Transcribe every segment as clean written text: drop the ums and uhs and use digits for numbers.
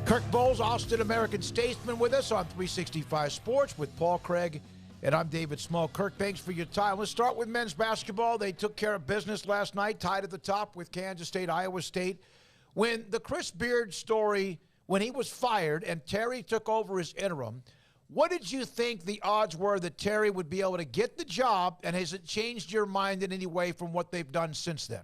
Kirk Bohls, Austin American-Statesman, with us on 365 Sports with Paul Craig, and I'm David Small. Kirk, thanks for your time. Let's start with men's basketball. They took care of business last night, tied at the top with Kansas State, Iowa State. When the Chris Beard story, when he was fired and Terry took over as interim, what did you think the odds were that Terry would be able to get the job, and has it changed your mind in any way from what they've done since then?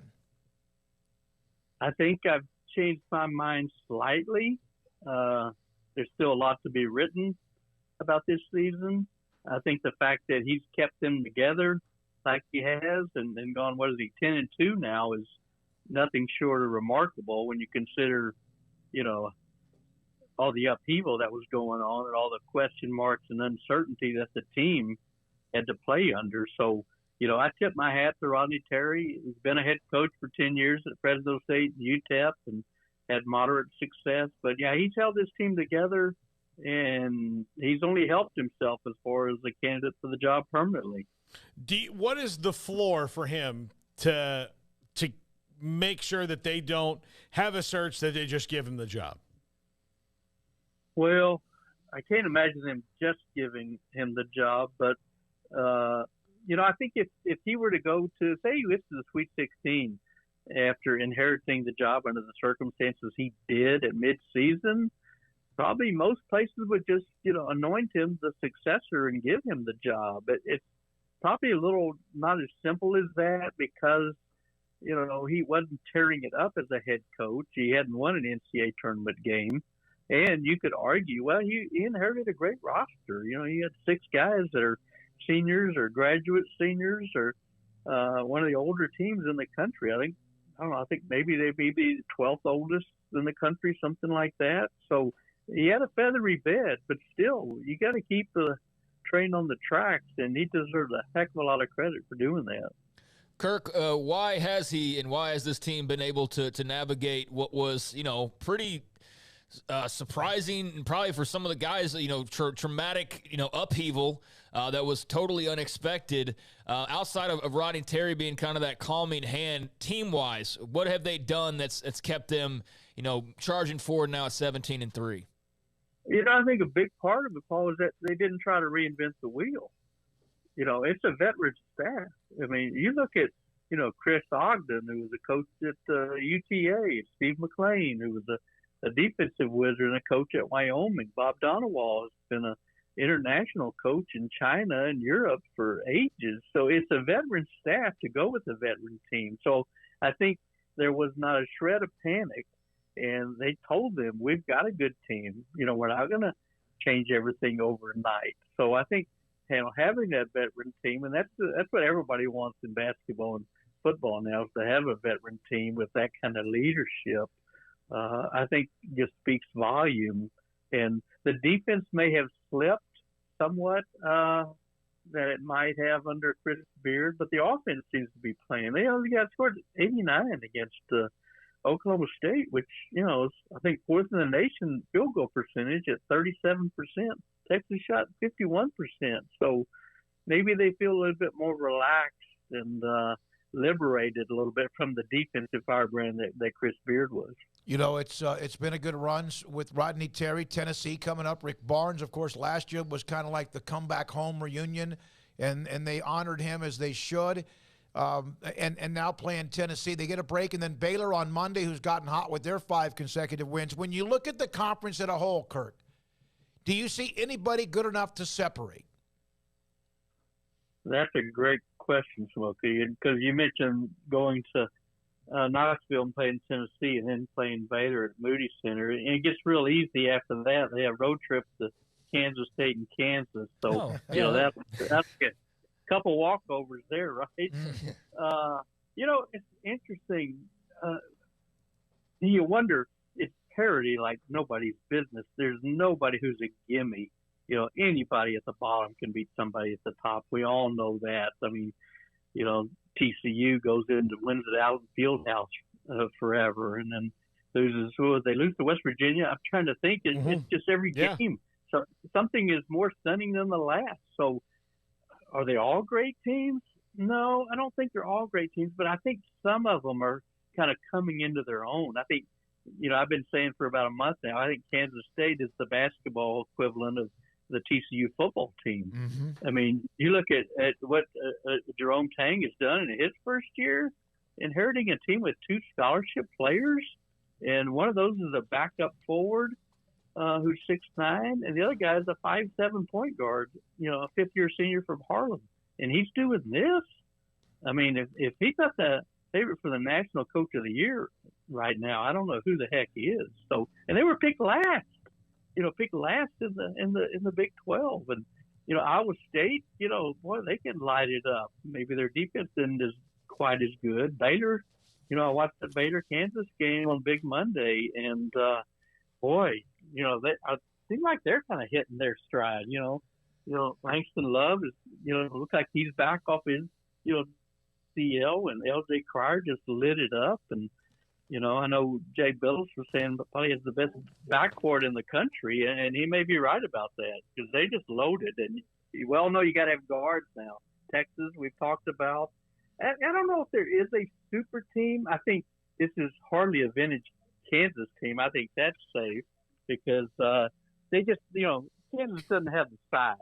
I think I've changed my mind slightly. There's still a lot to be written about this season. I think the fact that he's kept them together like he has and gone, 10-2 now is nothing short of remarkable when you consider, all the upheaval that was going on and all the question marks and uncertainty that the team had to play under. So, I tip my hat to Rodney Terry. He's been a head coach for 10 years at Fresno State and UTEP and had moderate success. But, yeah, he's held this team together, and he's only helped himself as far as a candidate for the job permanently. What is the floor for him to make sure that they don't have a search, that they just give him the job? Well, I can't imagine them just giving him the job, but I think if he were to go to, say he gets to the Sweet 16 after inheriting the job under the circumstances he did at midseason, probably most places would just, anoint him the successor and give him the job. But it's probably a little not as simple as that because, he wasn't tearing it up as a head coach. He hadn't won an NCAA tournament game. And you could argue, well, he inherited a great roster. He had 6 guys that are seniors or graduate seniors or one of the older teams in the country. I think maybe they'd be the 12th oldest in the country, something like that. So he had a feathery bed, but still, you got to keep the train on the tracks, and he deserves a heck of a lot of credit for doing that. Kirk, why has this team been able to navigate what was, pretty surprising, and probably for some of the guys, traumatic, upheaval that was totally unexpected. Outside of Rodney Terry being kind of that calming hand, team-wise, what have they done that's kept them, charging forward now at 17-3? I think a big part of it, Paul, is that they didn't try to reinvent the wheel. It's a veteran staff. I mean, you look at, Chris Ogden, who was a coach at UTA, Steve McLean, who was a defensive wizard and a coach at Wyoming. Bob Donewall has been an international coach in China and Europe for ages. So it's a veteran staff to go with a veteran team. So I think there was not a shred of panic, and they told them, we've got a good team. We're not going to change everything overnight. So I think, having that veteran team, and that's what everybody wants in basketball and football now, is to have a veteran team with that kind of leadership. I think just speaks volume. And the defense may have slipped somewhat that it might have under Chris Beard, but the offense seems to be playing. They only got scored 89 against Oklahoma State, which, is, I think, 4th in the nation field goal percentage at 37%. Texas shot 51%. So maybe they feel a little bit more relaxed and liberated a little bit from the defensive firebrand that Chris Beard was. It's been a good run with Rodney Terry, Tennessee coming up. Rick Barnes, of course, last year was kind of like the comeback home reunion, and they honored him as they should. And now playing Tennessee, they get a break, and then Baylor on Monday, who's gotten hot with their 5 consecutive wins. When you look at the conference as a whole, Kirk, do you see anybody good enough to separate? That's a great question, Smokey, because you mentioned going to Knoxville and playing Tennessee and then playing Baylor at Moody Center. And it gets real easy after that. They have road trips to Kansas State and Kansas. So, that's a couple walkovers there, right? It's interesting. You wonder, it's parity like nobody's business. There's nobody who's a gimme. Anybody at the bottom can beat somebody at the top. We all know that. I mean, TCU goes into wins it out in Fieldhouse forever, and then loses. They lose to West Virginia. I'm trying to think. It's just every game. So something is more stunning than the last. So are they all great teams? No, I don't think they're all great teams, but I think some of them are kind of coming into their own. I think I've been saying for about a month now, I think Kansas State is the basketball equivalent of the TCU football team. Mm-hmm. I mean, you look at what Jerome Tang has done in his first year, inheriting a team with 2 scholarship players, and one of those is a backup forward who's 6'9", and the other guy is a 5'7" point guard, a fifth-year senior from Harlem, and he's doing this. I mean, if he's not the favorite for the National Coach of the Year right now, I don't know who the heck he is. So, and they were picked last, picked last in the Big 12, and Iowa State, boy, they can light it up. Maybe their defense isn't as quite as good. Baylor, I watched the Baylor Kansas game on Big Monday, and boy, I seem like they're kind of hitting their stride. Langston Love is, looks like he's back off his, CL, and LJ Cryer just lit it up. And, I know Jay Billis was saying probably has the best backcourt in the country, and he may be right about that because they just loaded. And you well know you got to have guards now. Texas, we've talked about. I don't know if there is a super team. I think this is hardly a vintage Kansas team. I think that's safe because they just, Kansas doesn't have the size.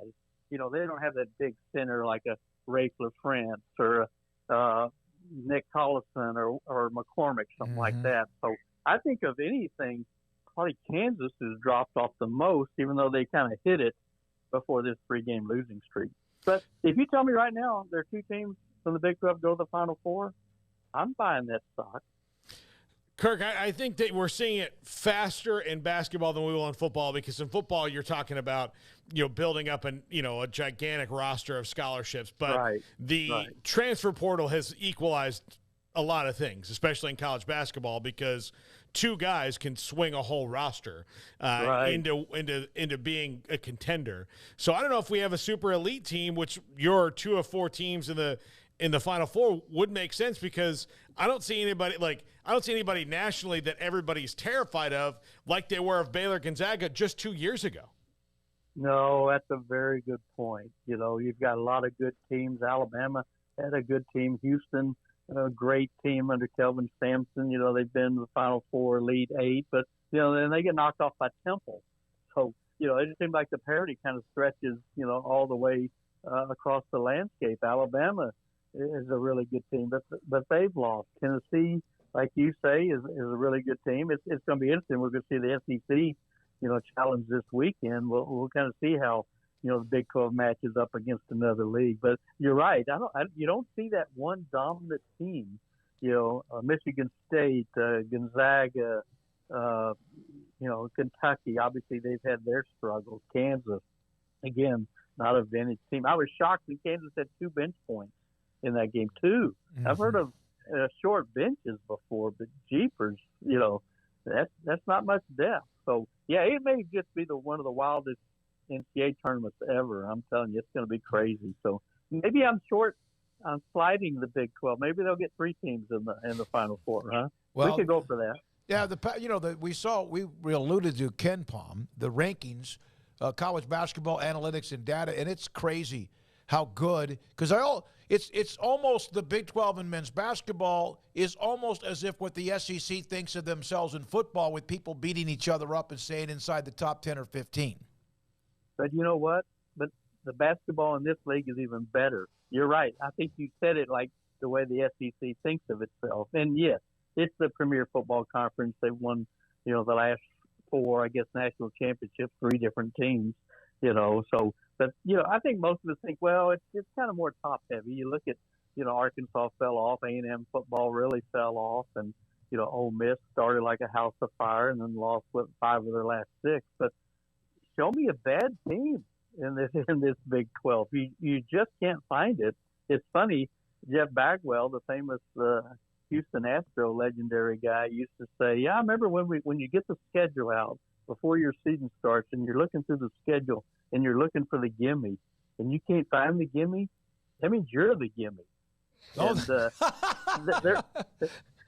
They don't have that big center like a Rafe LaFrance or Nick Collison or McCormick, something like that. So I think of anything, probably Kansas has dropped off the most, even though they kind of hit it before this 3-game losing streak. But if you tell me right now there are 2 teams from the Big 12 go to the Final Four, I'm buying that stock. Kirk, I think that we're seeing it faster in basketball than we will in football, because in football you're talking about, building up a gigantic roster of scholarships, but the transfer portal has equalized a lot of things, especially in college basketball, because 2 guys can swing a whole roster into being a contender. So I don't know if we have a super elite team, which your 2 of 4 teams in the Final Four would make sense, because I don't see anybody nationally that everybody's terrified of like they were of Baylor Gonzaga just 2 years ago. No, that's a very good point. You've got a lot of good teams. Alabama had a good team. Houston, a great team under Kelvin Sampson. They've been to the Final Four, Elite 8, but, then they get knocked off by Temple. So, it just seems like the parity kind of stretches, all the way across the landscape. Alabama is a really good team, but they've lost. Tennessee, like you say, is a really good team. It's going to be interesting. We're going to see the SEC, challenge this weekend. We'll kind of see how, the Big 12 matches up against another league. But you're right. You don't see that one dominant team. Michigan State, Gonzaga, Kentucky. Obviously, they've had their struggles. Kansas, again, not a vintage team. I was shocked that Kansas had 2 bench points in that game too. Mm-hmm. I've heard of short benches before, but jeepers, that's not much depth. So yeah, it may just be one of the wildest NCAA tournaments ever. I'm telling you, it's going to be crazy. So maybe I'm sliding the Big 12. Maybe they'll get 3 teams in the Final Four, huh? Well, we could go for that. Yeah, we alluded to Ken Palm, the rankings, college basketball analytics and data, and it's crazy how good, because it's almost the Big 12 in men's basketball is almost as if what the SEC thinks of themselves in football, with people beating each other up and staying inside the top 10 or 15. But you know what? But the basketball in this league is even better. You're right. I think you said it like the way the SEC thinks of itself. And yes, it's the premier football conference. They've won, the last 4, I guess, national championships, 3 different teams, so. But, I think most of us think, well, it's kind of more top-heavy. You look at, Arkansas fell off, A&M football really fell off, and, Ole Miss started like a house of fire and then lost 5 of their last 6. But show me a bad team in this Big 12. You just can't find it. It's funny, Jeff Bagwell, the famous Houston Astro legendary guy, used to say, yeah, I remember when you get the schedule out before your season starts and you're looking through the schedule, and you're looking for the gimme, and you can't find the gimme, that means you're the gimme. Oh.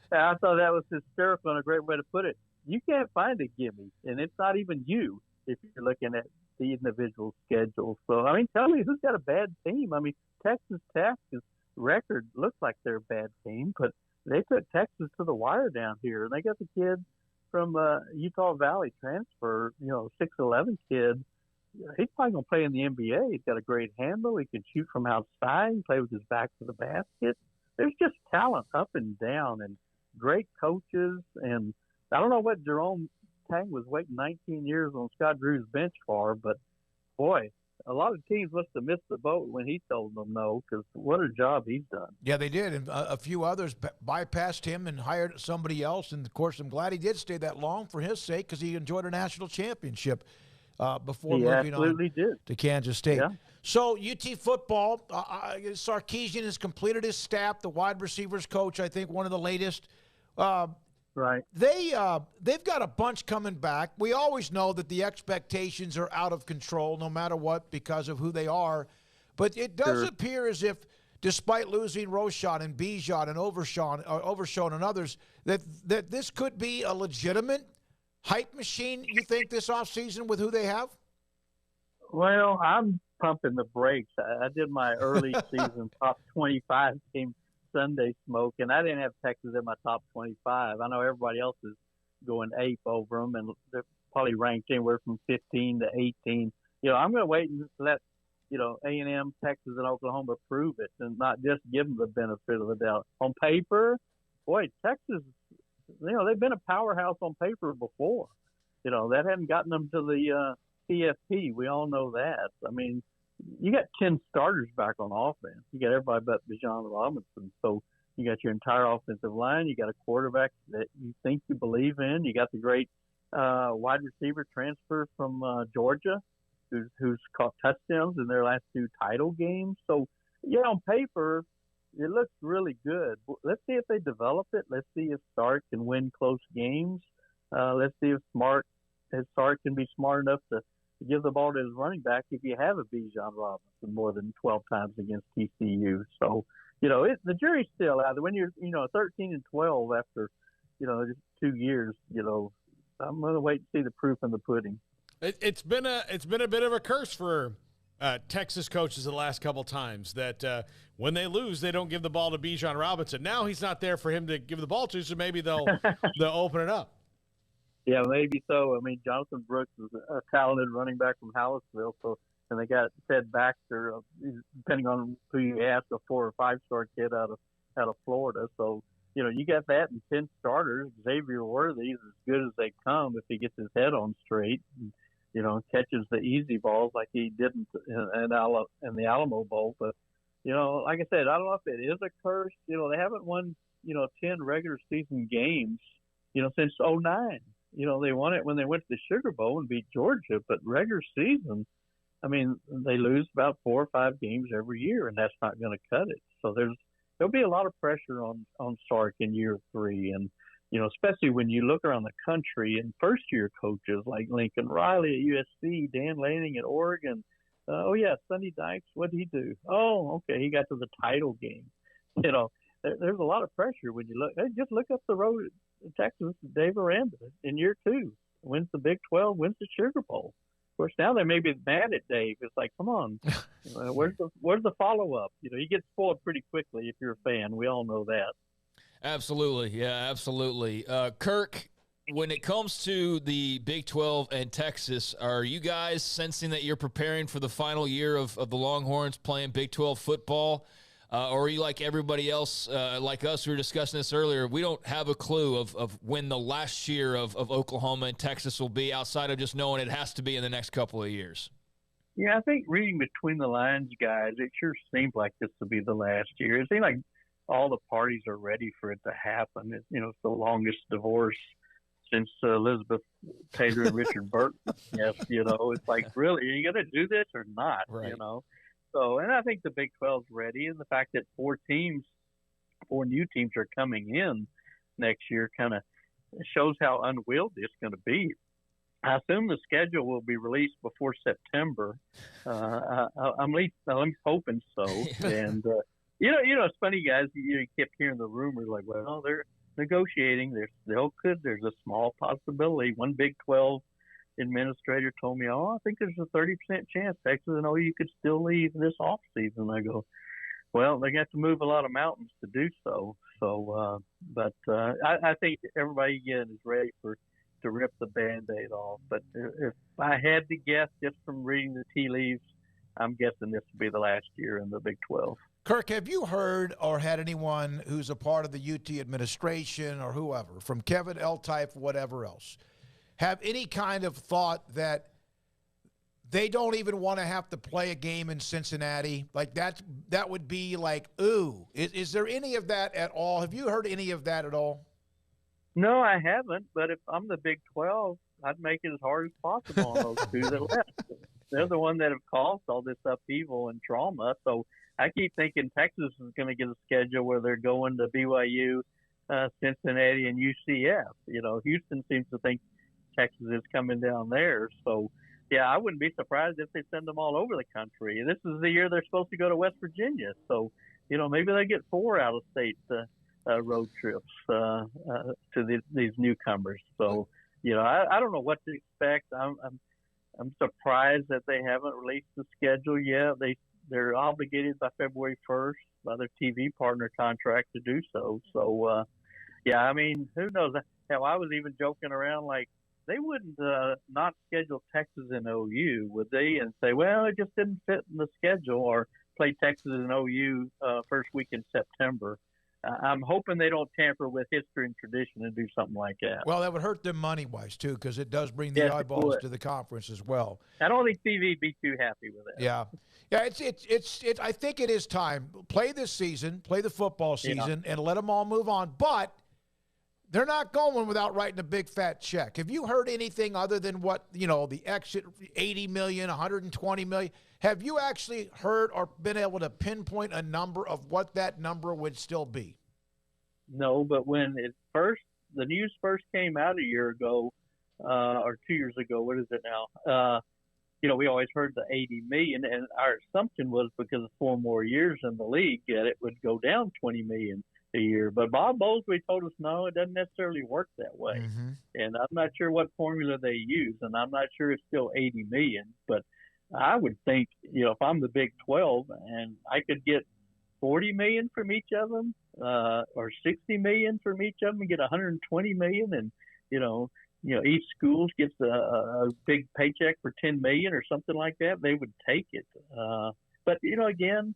And I thought that was hysterical and a great way to put it. You can't find a gimme, and it's not even you if you're looking at the individual schedule. So, tell me who's got a bad team. Texas Tech's record looks like they're a bad team, but they took Texas to the wire down here, and they got the kid from Utah Valley transfer, 6'11" kid. He's probably going to play in the NBA. He's got a great handle. He can shoot from outside. He can play with his back to the basket. There's just talent up and down and great coaches. And I don't know what Jerome Tang was waiting 19 years on Scott Drew's bench for, but, boy, a lot of teams must have missed the boat when he told them no, because what a job he's done. Yeah, they did. And a few others bypassed him and hired somebody else. And, of course, I'm glad he did stay that long for his sake because he enjoyed a national championship before moving on to Kansas State. Yeah. So UT football, Sarkisian has completed his staff, the wide receivers coach, I think one of the latest. Right. They've got a bunch coming back. We always know that the expectations are out of control no matter what because of who they are. But it does appear as if, despite losing Roschon and Bijan and Overshown and others, that this could be a legitimate hype machine, you think, this offseason with who they have? Well, I'm pumping the brakes. I did my early season top 25 team Sunday smoke, and I didn't have Texas in my top 25. I know everybody else is going ape over them, and they're probably ranked anywhere from 15 to 18. I'm going to wait and let, A&M, Texas, and Oklahoma prove it and not just give them the benefit of the doubt. On paper, boy, Texas, they've been a powerhouse on paper before. That hadn't gotten them to the CFP. We all know that. I mean, you got 10 starters back on offense. You got everybody but Bijan Robinson. So you got your entire offensive line. You got a quarterback that you think you believe in. You got the great wide receiver transfer from Georgia who's caught touchdowns in their last 2 title games. So, on paper, it looks really good. Let's see if they develop it. Let's see if Sark can win close games. Let's see if Sark can be smart enough to give the ball to his running back if you have a Bijan Robinson more than 12 times against TCU. So, the jury's still out. When you're, 13 and 12 after, just 2 years, I'm going to wait and see the proof in the pudding. It's been a bit of a curse for Texas coaches the last couple times that when they lose, they don't give the ball to Bijan Robinson. Now he's not there for him to give the ball to, so maybe they'll open it up. Yeah, maybe so. I mean, Jonathan Brooks is a talented running back from Hallettsville, and they got Ted Baxter, depending on who you ask, a 4- or 5-star kid out of Florida. So, you got that and 10 starters. Xavier Worthy is as good as they come if he gets his head on straight and, catches the easy balls like he did in the Alamo Bowl. But, like I said, I don't know if it is a curse. They haven't won, 10 regular season games, since 2009. They won it when they went to the Sugar Bowl and beat Georgia, but regular season, I mean, they lose about 4 or 5 games every year, and that's not going to cut it. So there'll be a lot of pressure on Sark in year 3, and especially when you look around the country and first-year coaches like Lincoln Riley at USC, Dan Lanning at Oregon. Sonny Dykes, what did he do? Oh, okay, he got to the title game. There's a lot of pressure when you look. Just look up the road at Texas. Dave Aranda in year 2 wins the Big 12, wins the Sugar Bowl. Of course, now they may be mad at Dave. It's like, come on, where's the follow up? You get spoiled pretty quickly if you're a fan. We all know that. Absolutely, yeah, absolutely. Kirk, when it comes to the Big 12 and Texas, are you guys sensing that you're preparing for the final year of the Longhorns playing Big 12 football? Or are you like everybody else, like us, we were discussing this earlier, we don't have a clue of when the last year of Oklahoma and Texas will be outside of just knowing it has to be in the next couple of years? Yeah, I think reading between the lines, guys, it sure seems like this will be the last year. It seems like all the parties are ready for it to happen. It's the longest divorce since Elizabeth Taylor and Richard Burton. Yes, it's like, really, are you going to do this or not? Right. So, and I think the Big 12's ready, and the fact that 4 new teams are coming in next year kind of shows how unwieldy it's going to be. I assume the schedule will be released before September. I'm at least hoping so. And it's funny, guys. You kept hearing the rumors like, well, they're negotiating. There's a small possibility. One Big 12 administrator told me, I think there's a 30% chance Texas and OU could still leave this off season. I go, well, they got to move a lot of mountains to do so. So, but I think everybody again is ready for to rip the Band-Aid off. But if I had to guess just from reading the tea leaves, I'm guessing this will be the last year in the Big 12. Kirk, have you heard or had anyone who's a part of the UT administration or whoever, from Kevin L-Type, whatever else, have any kind of thought that they don't even want to have to play a game in Cincinnati? Like that would be like, ooh. Is there any of that at all? Have you heard any of that at all? No, I haven't. But if I'm the Big 12, I'd make it as hard as possible on those two that left. They're the one that have caused all this upheaval and trauma. So I keep thinking Texas is going to get a schedule where they're going to BYU, Cincinnati, and UCF. You know, Houston seems to think Texas is coming down there. So, yeah, I wouldn't be surprised if they send them all over the country. This is the year they're supposed to go to West Virginia. So, you know, maybe they get 4 out-of-state road trips to these newcomers. So, you know, I don't know what to expect. I'm surprised that they haven't released the schedule yet. They're obligated by February 1st by their TV partner contract to do so. So, yeah, I mean, who knows? Hell, I was even joking around like they wouldn't not schedule Texas and OU, would they? And say, well, it just didn't fit in the schedule, or play Texas and OU first week in September. I'm hoping they don't tamper with history and tradition and do something like that. Well, that would hurt them money-wise, too, because it does bring the eyeballs to the conference as well. I don't think TV would be too happy with that. Yeah. Yeah, it's I think it is time. Play this season, play the football season, and let them all move on. But they're not going without writing a big, fat check. Have you heard anything other than what, you know, the exit, $80 million, $120 million? Have you actually heard or been able to pinpoint a number of what that number would still be? No, but when the news first came out a year ago, or 2 years ago, what is it now? You know, we always heard the $80 million, and our assumption was because of 4 more years in the league that it would go down $20 million a year. But Bob Bohls told us no, it doesn't necessarily work that way. Mm-hmm. And I'm not sure what formula they use, and I'm not sure it's still $80 million. But I would think, you know, if I'm the Big 12 and I could get $40 million from each of them, or $60 million from each of them, and get $120 million, and you know, each school gets a big paycheck for $10 million or something like that, they would take it. But you know, again,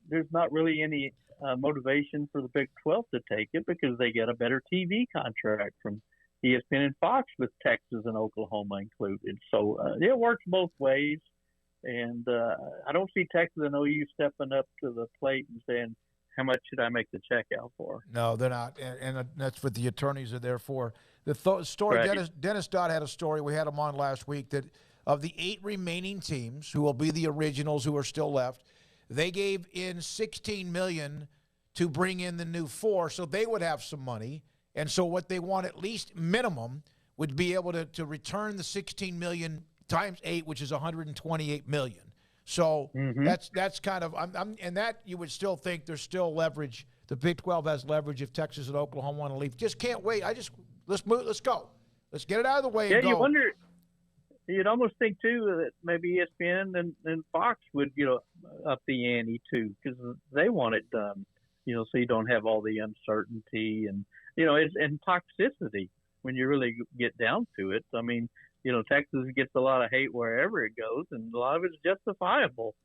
there's not really any motivation for the Big 12 to take it because they get a better TV contract from ESPN and Fox with Texas and Oklahoma included. So it works both ways. And I don't see Texas and OU stepping up to the plate and saying, how much should I make the check out for? No, they're not. And that's what the attorneys are there for. The story, right. Dennis Dodd had a story. We had him on last week that of the 8 remaining teams who will be the originals who are still left, they gave in $16 million to bring in the new 4, so they would have some money. And so what they want, at least minimum, would be able to return the $16 million times 8, which is $128 million. So that's kind of and that you would still think there's still leverage. The Big 12 has leverage if Texas and Oklahoma want to leave. Just can't wait. Let's move. Let's go. Let's get it out of the way. Yeah, and go. You wonder. You'd almost think too that maybe ESPN and Fox would up the ante too because they want it done. So you don't have all the uncertainty and and toxicity when you really get down to it. I mean. Texas gets a lot of hate wherever it goes, and a lot of it's justifiable,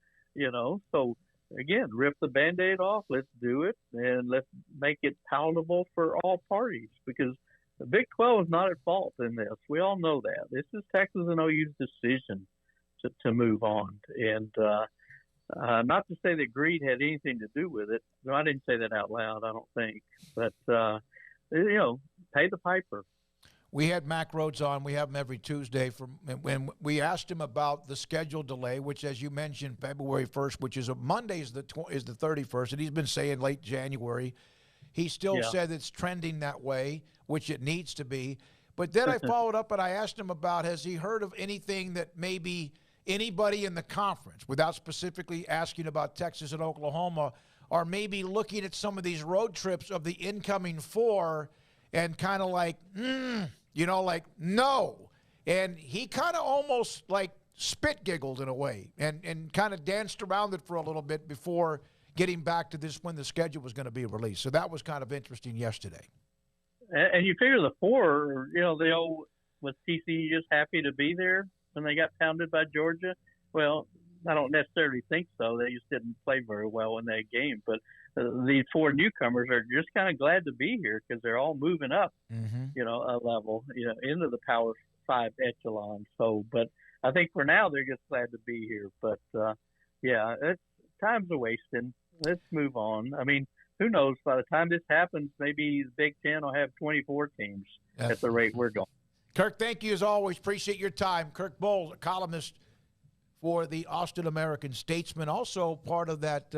So, again, rip the Band-Aid off, let's do it, and let's make it palatable for all parties because the Big 12 is not at fault in this. We all know that. This is Texas and OU's decision to move on. And not to say that greed had anything to do with it. No, I didn't say that out loud, I don't think. But, pay the piper. We had Mac Rhodes on. We have him every Tuesday. When we asked him about the schedule delay, which, as you mentioned, February 1st, which is a Monday, is the 31st, and he's been saying late January. He still said it's trending that way, which it needs to be. But then I followed up and I asked him about, has he heard of anything that maybe anybody in the conference, without specifically asking about Texas and Oklahoma, are maybe looking at some of these road trips of the incoming 4 and kind of like, no. And he kind of almost like spit giggled in a way and kind of danced around it for a little bit before getting back to this when the schedule was going to be released. So that was kind of interesting yesterday. And you figure the 4, the old Was TCU just happy to be there when they got pounded by Georgia? Well, I don't necessarily think so. They just didn't play very well in that game. But these four newcomers are just kind of glad to be here because they're all moving up, a level, into the Power 5 echelon. So, but I think for now they're just glad to be here. But time's a wasting. Let's move on. I mean, who knows? By the time this happens, maybe the Big Ten will have 24 teams at the rate we're going. Kirk, thank you as always. Appreciate your time. Kirk Bohls, a columnist for the Austin American-Statesman, also part of that